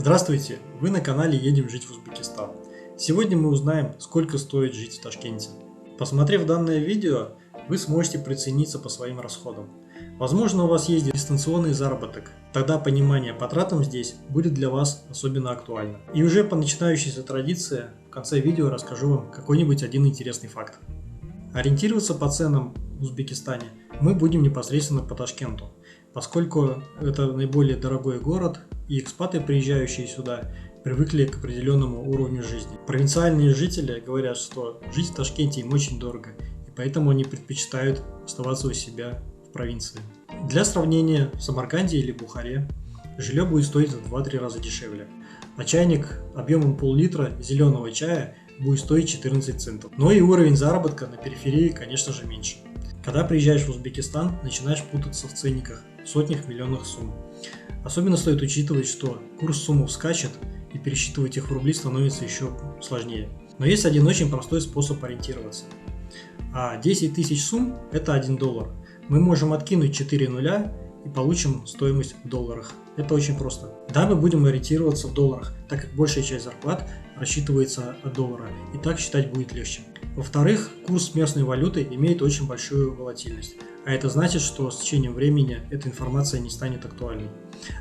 Здравствуйте! Вы на канале «Едем жить в Узбекистан». Сегодня мы узнаем, сколько стоит жить в Ташкенте. Посмотрев данное видео, вы сможете прицениться по своим расходам. Возможно, у вас есть дистанционный заработок, тогда понимание по тратам здесь будет для вас особенно актуально. И уже по начинающейся традиции, в конце видео расскажу вам какой-нибудь один интересный факт. Ориентироваться по ценам в Узбекистане мы будем непосредственно по Ташкенту, поскольку это наиболее дорогой город, и экспаты, приезжающие сюда, привыкли к определенному уровню жизни. Провинциальные жители говорят, что жить в Ташкенте им очень дорого, и поэтому они предпочитают оставаться у себя в провинции. Для сравнения, в Самарканде или Бухаре жилье будет стоить в 2-3 раза дешевле, а чайник объемом пол-литра зеленого чая будет стоить 14 центов. Но и уровень заработка на периферии, конечно же, меньше. Когда приезжаешь в Узбекистан, начинаешь путаться в ценниках в сотнях миллионных сумм. Особенно стоит учитывать, что курс суммы скачет, и пересчитывать их в рубли становится еще сложнее. Но есть один очень простой способ ориентироваться. 10 тысяч сумм – это $1. Мы можем откинуть 4 нуля и получим стоимость в долларах. Это очень просто. Да, мы будем ориентироваться в долларах, так как большая часть зарплат рассчитывается от доллара, и так считать будет легче. Во-вторых, курс местной валюты имеет очень большую волатильность, а это значит, что с течением времени эта информация не станет актуальной.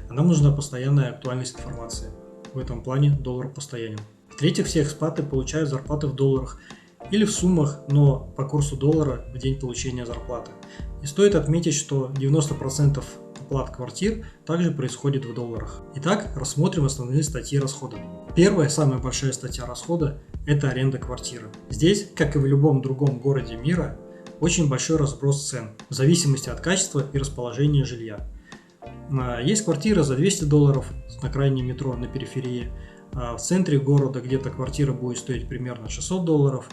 А нам нужна постоянная актуальность информации. В этом плане доллар постоянен. В-третьих, все экспаты получают зарплаты в долларах или в суммах, но по курсу доллара в день получения зарплаты. И стоит отметить, что 90% оплат квартир также происходит в долларах. Итак, рассмотрим основные статьи расхода. Первая, самая большая статья расхода – это аренда квартиры. Здесь, как и в любом другом городе мира, очень большой разброс цен, в зависимости от качества и расположения жилья. Есть квартира за $200 на крайнем метро на периферии, в центре города где-то квартира будет стоить примерно $600,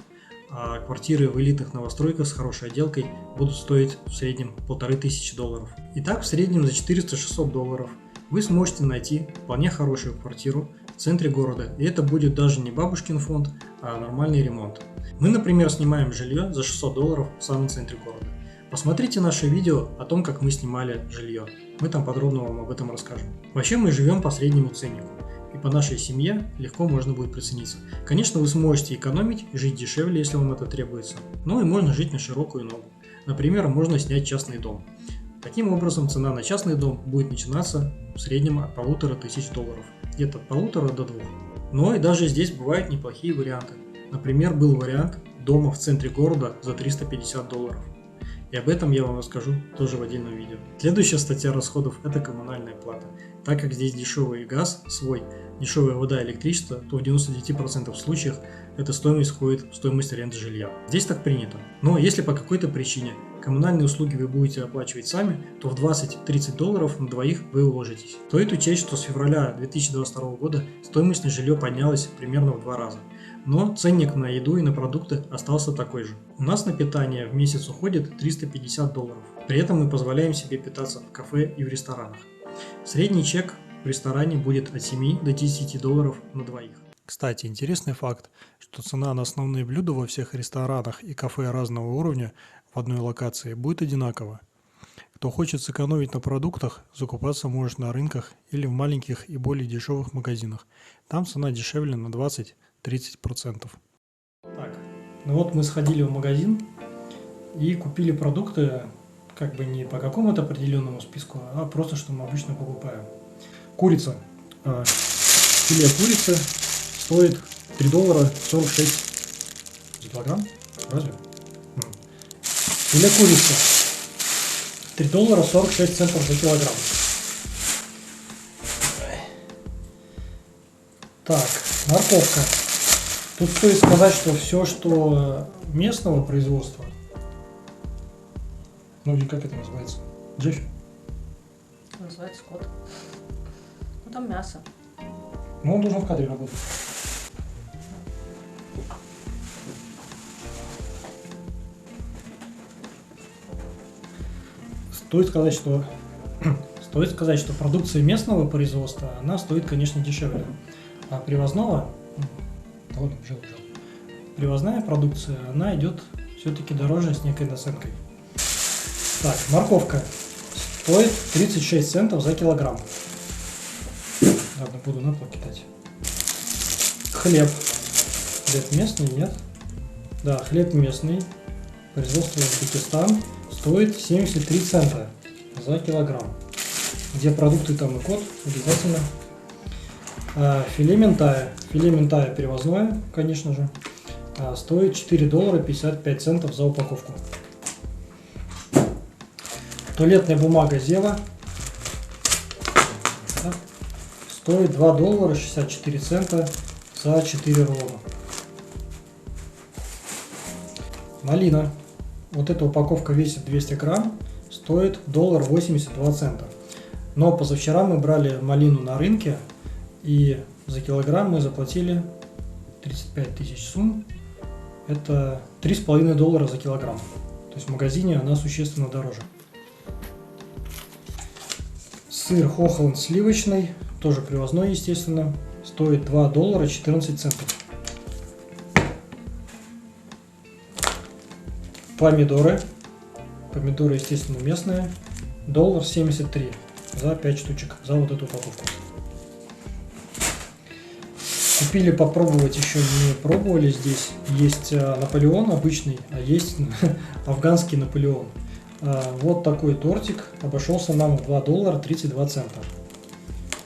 а квартиры в элитных новостройках с хорошей отделкой будут стоить в среднем $1500. Итак, в среднем за $400-600 вы сможете найти вполне хорошую квартиру в центре города, и это будет даже не бабушкин фонд, а нормальный ремонт. Мы, например, снимаем жилье за $600 в самом центре города. Посмотрите наше видео о том, как мы снимали жилье. Мы там подробно вам об этом расскажем. Вообще мы живем по среднему ценнику, и по нашей семье легко можно будет прицениться. Конечно, вы сможете экономить и жить дешевле, если вам это требуется. Но и можно жить на широкую ногу. Например, можно снять частный дом. Таким образом, цена на частный дом будет начинаться в среднем от $1500, где-то от 1,5 до 2. Но и даже здесь бывают неплохие варианты. Например, был вариант дома в центре города за $350. И об этом я вам расскажу тоже в отдельном видео. Следующая статья расходов – это коммунальная плата. Так как здесь дешевый газ свой, дешевая вода и электричество, то в 99% случаев эта стоимость входит в стоимость аренды жилья. Здесь так принято. Но если по какой-то причине коммунальные услуги вы будете оплачивать сами, то в $20-30 на двоих вы уложитесь. Стоит учесть, что с февраля 2022 года стоимость на жилье поднялась примерно в 2 раза. Но ценник на еду и на продукты остался такой же. У нас на питание в месяц уходит $350. При этом мы позволяем себе питаться в кафе и в ресторанах. Средний чек в ресторане будет от $7 до $10 на двоих. Кстати, интересный факт, что цена на основные блюда во всех ресторанах и кафе разного уровня в одной локации будет одинакова. Кто хочет сэкономить на продуктах, закупаться может на рынках или в маленьких и более дешевых магазинах. Там цена дешевле на 20-30%. Так, ну вот мы сходили в магазин и купили продукты как бы не по какому-то определенному списку, а просто что мы обычно покупаем. Курица. Филе курицы стоит $3.46 за килограмм. Разве? Филе курицы $3.46 за килограмм. Так, морковка. Тут стоит сказать, что все, что местного производства, ну или как это называется? Джеффи? Называется скот. Ну там мясо. Ну он должен в кадре работать. Стоит сказать, что продукция местного производства, она стоит, конечно, дешевле. А привозного, привозная продукция, она идет все-таки дороже с некой наценкой. Так, морковка стоит 36 центов за килограмм. Ладно, буду на пол кидать. Хлеб. Хлеб местный, нет? Да, хлеб местный. Производство Узбекистан. Стоит 73 цента за килограмм. Где продукты, там и код обязательно. Филе минтая. Филе минтая перевозное, конечно же. Стоит 4 доллара 55 центов за упаковку. Туалетная бумага Зева. Стоит 2 доллара 64 цента за 4 рулона. Малина. Вот эта упаковка весит 200 грамм. Стоит $1.82. Но позавчера мы брали малину на рынке. И за килограмм мы заплатили 35 тысяч сум. Это $3,5 за килограмм. То есть в магазине она существенно дороже. Сыр Хохланд сливочный, тоже привозной, естественно, стоит 2 доллара 14 центов. Помидоры. Помидоры, естественно, местные. $1.73 за 5 штучек, за вот эту упаковку. Купили попробовать, еще не пробовали здесь. Есть Наполеон обычный, а есть афганский Наполеон. Вот такой тортик обошелся нам в 2 доллара 32 цента.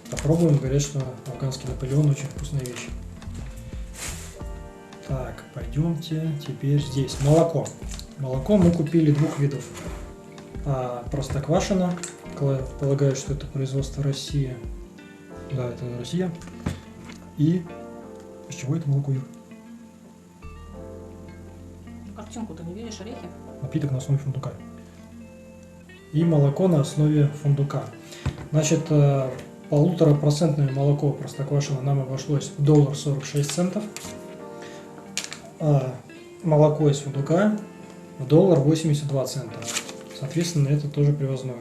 Попробуем, говорят, что афганский Наполеон очень вкусная вещь. Так, пойдемте теперь здесь. Молоко. Молоко мы купили двух видов. Простоквашино. Полагаю, что это производство России. Да, это Россия. И из чего это молоко, Юр? Картинку ты не видишь, орехи? Напиток на основе фундука. И молоко на основе фундука. Значит, 1,5% молоко Простоквашино нам обошлось в $1.46. А молоко из фундука в $1.82. Соответственно, это тоже привозное.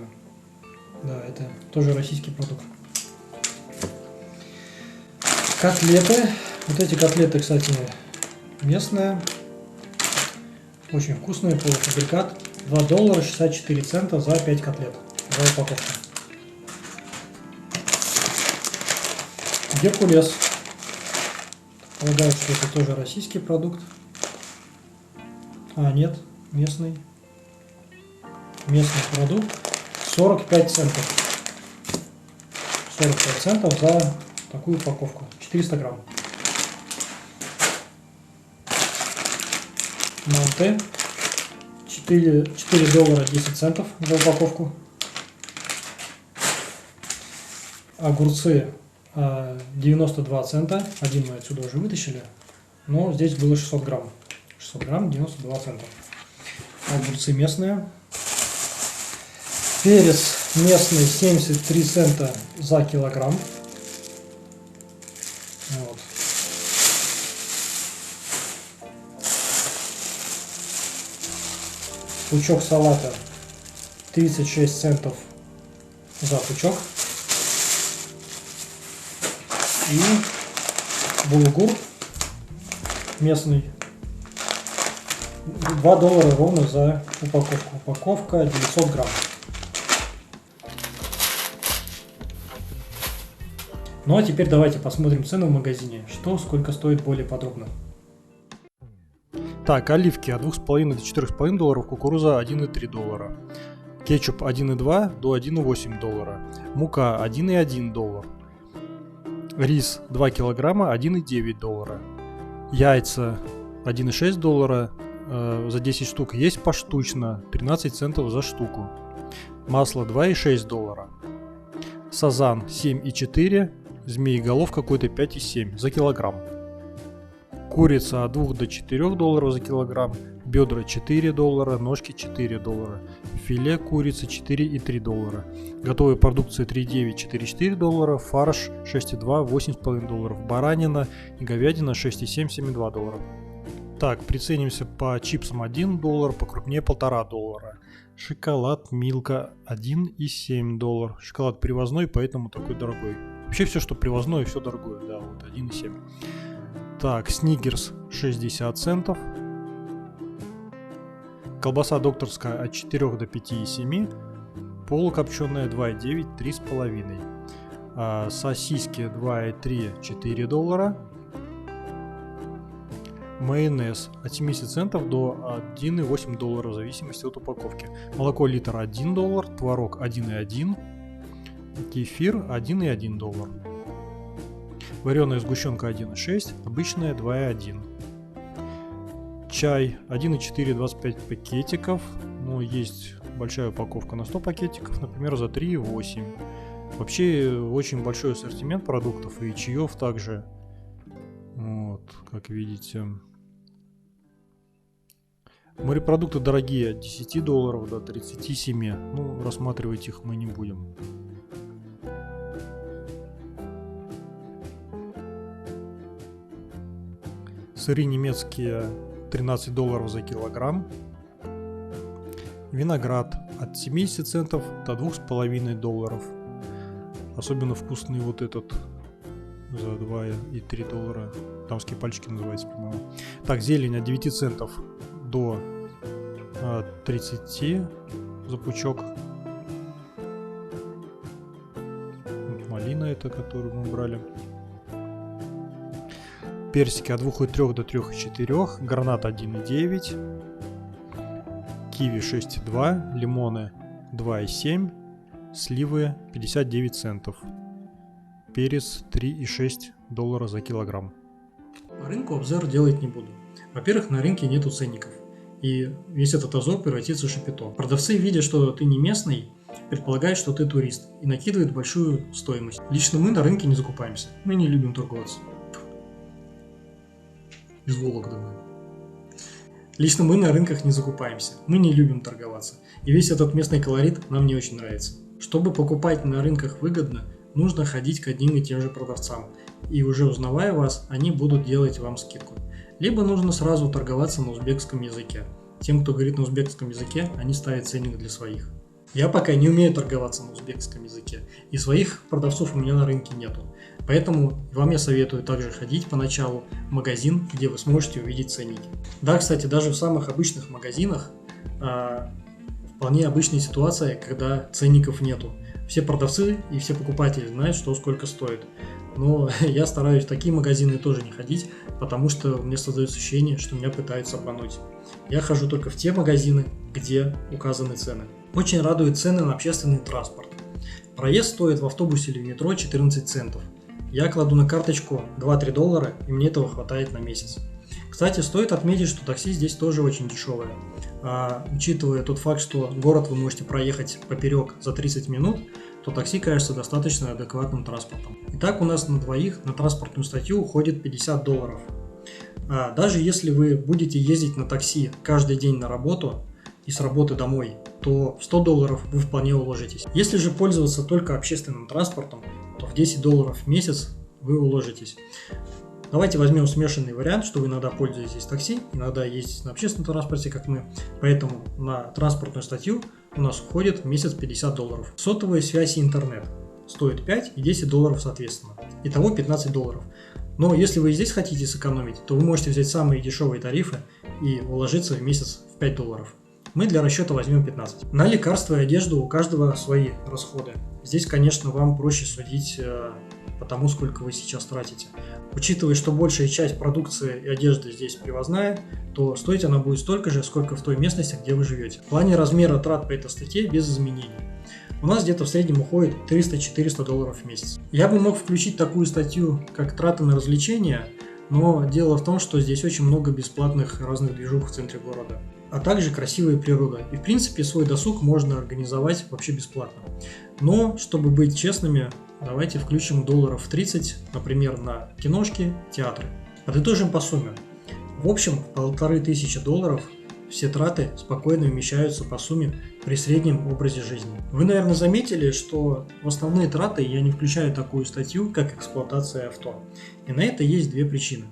Да, это тоже российский продукт. Котлеты. Вот эти котлеты, кстати, местные. Очень вкусные, полуфабрикат. 2 доллара 64 цента за 5 котлет. За упаковку. Геркулес. Полагаю, что это тоже российский продукт. Нет, местный. Местный продукт. 45 центов. 45 центов за такую упаковку. 400 грамм. Монте. 4 доллара 10 центов за упаковку. Огурцы 92 цента. Один мы отсюда уже вытащили. Но здесь было 600 грамм. 600 грамм 92 цента. Огурцы местные. Перец местный 73 цента за килограмм. Вот. Пучок салата 36 центов за пучок. И булгур местный 2 доллара ровно за упаковку. Упаковка 900 грамм. Ну а теперь давайте посмотрим цены в магазине. Что, сколько стоит более подробно. Так, оливки от 2,5 до 4,5 долларов, кукуруза 1,3 доллара. Кетчуп 1,2 до 1,8 доллара. Мука 1,1 доллар. Рис 2 килограмма 1,9 доллара. Яйца 1,6 доллара за 10 штук. Есть поштучно 13 центов за штуку. Масло 2,6 доллара. Сазан 7,4. Змееголов какой-то 5,7 за килограмм. Курица от 2 до 4 долларов за килограмм. Бедра 4 доллара, ножки 4 доллара. Филе курицы 4,3 доллара. Готовая продукция 3,9, 4,4 доллара. Фарш 6,2, 8,5 долларов. Баранина и говядина 6,7, 7,2 доллара. Так, приценимся по чипсам 1 доллар, покрупнее 1,5 доллара. Шоколад Милка 1,7 доллар. Шоколад привозной, поэтому такой дорогой. Вообще все, что привозное, все дорогое. Да, вот 1,7. Так, Сникерс 60 центов. Колбаса докторская от 4 до 5,7. Полукопченая 2,9, 3,5. Сосиски 2,3 4 доллара. Майонез от 70 центов до 1,8 доллара в зависимости от упаковки. Молоко литр 1 доллар, творог 1,1, кефир 1,1 доллар. Вареная сгущенка 1,6, обычная 2,1. Чай 1,4 25 пакетиков. Ну, есть большая упаковка на 100 пакетиков, например, за 3,8. Вообще очень большой ассортимент продуктов и чаев также. Вот, как видите. Морепродукты дорогие от 10 долларов до 37. Ну, рассматривать их мы не будем. Сыры немецкие 13 долларов за килограмм. Виноград от 70 центов до 2,5 долларов. Особенно вкусный вот этот за 2,3 доллара. Дамские пальчики называется, по-моему. Так, зелень от 9 центов до 30 за пучок. Вот малина это, которую мы брали. Персики от 2,3 до 3,4. Гранат 1,9. Киви 6,2. Лимоны 2,7. Сливы 59 центов. Перец 3,6 доллара за килограмм. По рынку обзор делать не буду. Во-первых, на рынке нету ценников. И весь этот обзор превратится в шапито. Продавцы, видя, что ты не местный, предполагают, что ты турист. И накидывают большую стоимость. Лично мы на рынке не закупаемся. Мы не любим торговаться. Из Вологды мы. Лично мы на рынках не закупаемся. Мы не любим торговаться. И весь этот местный колорит нам не очень нравится. Чтобы покупать на рынках выгодно, нужно ходить к одним и тем же продавцам. И уже узнавая вас, они будут делать вам скидку. Либо нужно сразу торговаться на узбекском языке. Тем, кто говорит на узбекском языке, они ставят ценник для своих. Я пока не умею торговаться на узбекском языке. И своих продавцов у меня на рынке нету. Поэтому вам я советую также ходить поначалу в магазин, где вы сможете увидеть ценники. Да, кстати, даже в самых обычных магазинах вполне обычная ситуация, когда ценников нету. Все продавцы и все покупатели знают, что сколько стоит. Но я стараюсь в такие магазины тоже не ходить, потому что у меня создается ощущение, что меня пытаются обмануть. Я хожу только в те магазины, где указаны цены. Очень радуют цены на общественный транспорт. Проезд стоит в автобусе или в метро 14 центов. Я кладу на карточку 2-3 доллара, и мне этого хватает на месяц. Кстати, стоит отметить, что такси здесь тоже очень дешевое. Учитывая тот факт, что город вы можете проехать поперек за 30 минут, то такси кажется достаточно адекватным транспортом. Итак, у нас на двоих на транспортную статью уходит 50 долларов. Даже если вы будете ездить на такси каждый день на работу и с работы домой, то в 100 долларов вы вполне уложитесь. Если же пользоваться только общественным транспортом, то в 10 долларов в месяц вы уложитесь. Давайте возьмем смешанный вариант, что вы иногда пользуетесь такси, иногда ездите на общественном транспорте, как мы. Поэтому на транспортную статью у нас уходит в месяц 50 долларов. Сотовая связь и интернет стоит 5 и 10 долларов соответственно. Итого 15 долларов. Но если вы здесь хотите сэкономить, то вы можете взять самые дешевые тарифы и уложиться в месяц в 5 долларов. Мы для расчета возьмем 15. На лекарства и одежду у каждого свои расходы. Здесь, конечно, вам проще судить по тому, сколько вы сейчас тратите. Учитывая, что большая часть продукции и одежды здесь привозная, то стоить она будет столько же, сколько в той местности, где вы живете. В плане размера трат по этой статье без изменений. У нас где-то в среднем уходит 300-400 долларов в месяц. Я бы мог включить такую статью, как траты на развлечения, но дело в том, что здесь очень много бесплатных разных движух в центре города, а также красивая природа. И в принципе свой досуг можно организовать вообще бесплатно. Но, чтобы быть честными, давайте включим долларов 30, например, на киношки, театры. Подытожим по сумме. В общем, в 1500 долларов все траты спокойно вмещаются по сумме при среднем образе жизни. Вы, наверное, заметили, что в основные траты я не включаю такую статью, как эксплуатация авто. И на это есть две причины.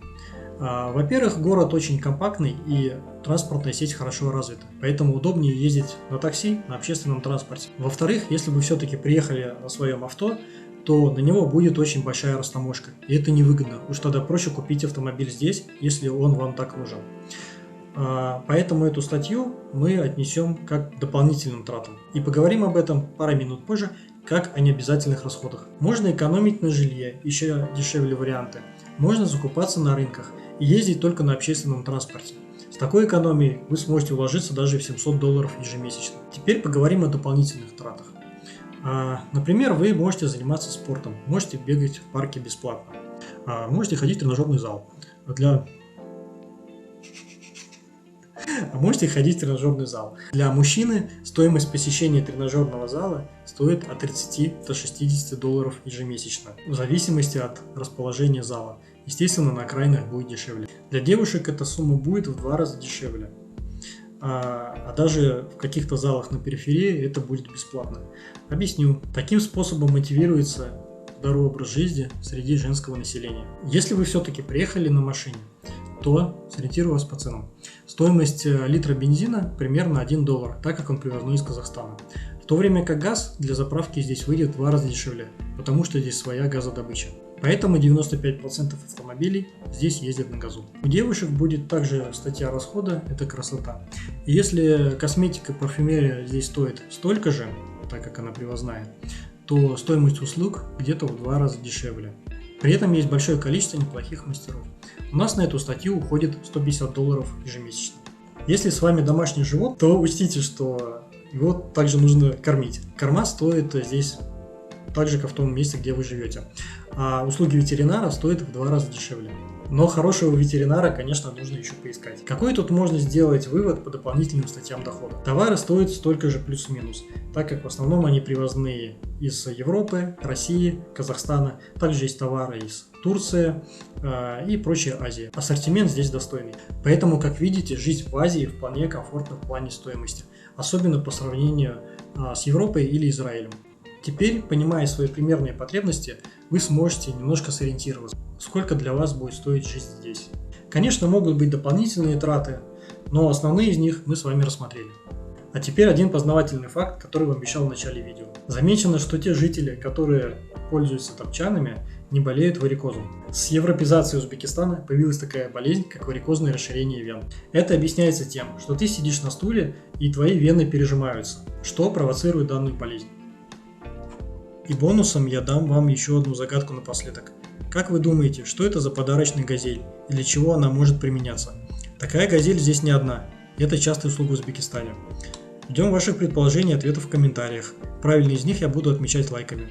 Во-первых, город очень компактный и транспортная сеть хорошо развита, поэтому удобнее ездить на такси, на общественном транспорте. Во-вторых, если вы все-таки приехали на своем авто, то на него будет очень большая растаможка, и это невыгодно. Уж тогда проще купить автомобиль здесь, если он вам так нужен. Поэтому эту статью мы отнесем как к дополнительным тратам. И поговорим об этом пару минут позже, как о необязательных расходах. Можно экономить на жилье, еще дешевле варианты. Можно закупаться на рынках и ездить только на общественном транспорте. С такой экономией вы сможете уложиться даже в $700 ежемесячно. Теперь поговорим о дополнительных тратах. Например, вы можете заниматься спортом, можете бегать в парке бесплатно, можете ходить в тренажерный зал. Можете ходить в тренажерный зал. Для мужчины стоимость посещения тренажерного зала стоит от 30 до $60 ежемесячно, в зависимости от расположения зала. Естественно, на окраинах будет дешевле. Для девушек эта сумма будет в 2 раза дешевле. А даже в каких-то залах на периферии это будет бесплатно. Объясню. Таким способом мотивируется здоровый образ жизни среди женского населения. Если вы все-таки приехали на машине, то сориентирую вас по ценам. Стоимость литра бензина примерно $1, так как он привозной из Казахстана. В то время как газ для заправки здесь выйдет в 2 раза дешевле, потому что здесь своя газодобыча. Поэтому 95% автомобилей здесь ездят на газу. У девушек будет также статья расхода, это красота. И если косметика и парфюмерия здесь стоит столько же, так как она привозная, то стоимость услуг где-то в 2 раза дешевле. При этом есть большое количество неплохих мастеров. У нас на эту статью уходит $150 ежемесячно. Если с вами домашний живот, то учтите, что его также нужно кормить. Корма стоит здесь так же, как в том месте, где вы живете. А услуги ветеринара стоят в 2 раза дешевле. Но хорошего ветеринара, конечно, нужно еще поискать. Какой тут можно сделать вывод по дополнительным статьям дохода? Товары стоят столько же плюс-минус, так как в основном они привозные из Европы, России, Казахстана. Также есть товары из Турции и прочей Азии. Ассортимент здесь достойный. Поэтому, как видите, жизнь в Азии вполне комфортна в плане стоимости. Особенно по сравнению с Европой или Израилем. Теперь, понимая свои примерные потребности, вы сможете немножко сориентироваться, сколько для вас будет стоить жизнь здесь. Конечно, могут быть дополнительные траты, но основные из них мы с вами рассмотрели. А теперь один познавательный факт, который вам обещал в начале видео. Замечено, что те жители, которые пользуются топчанами, не болеют варикозом. С европеизацией Узбекистана появилась такая болезнь, как варикозное расширение вен. Это объясняется тем, что ты сидишь на стуле и твои вены пережимаются, что провоцирует данную болезнь. И бонусом я дам вам еще одну загадку напоследок. Как вы думаете, что это за подарочный газель и для чего она может применяться? Такая газель здесь не одна. Это частая услуга в Узбекистане. Ждем ваших предположений и ответов в комментариях. Правильные из них я буду отмечать лайками.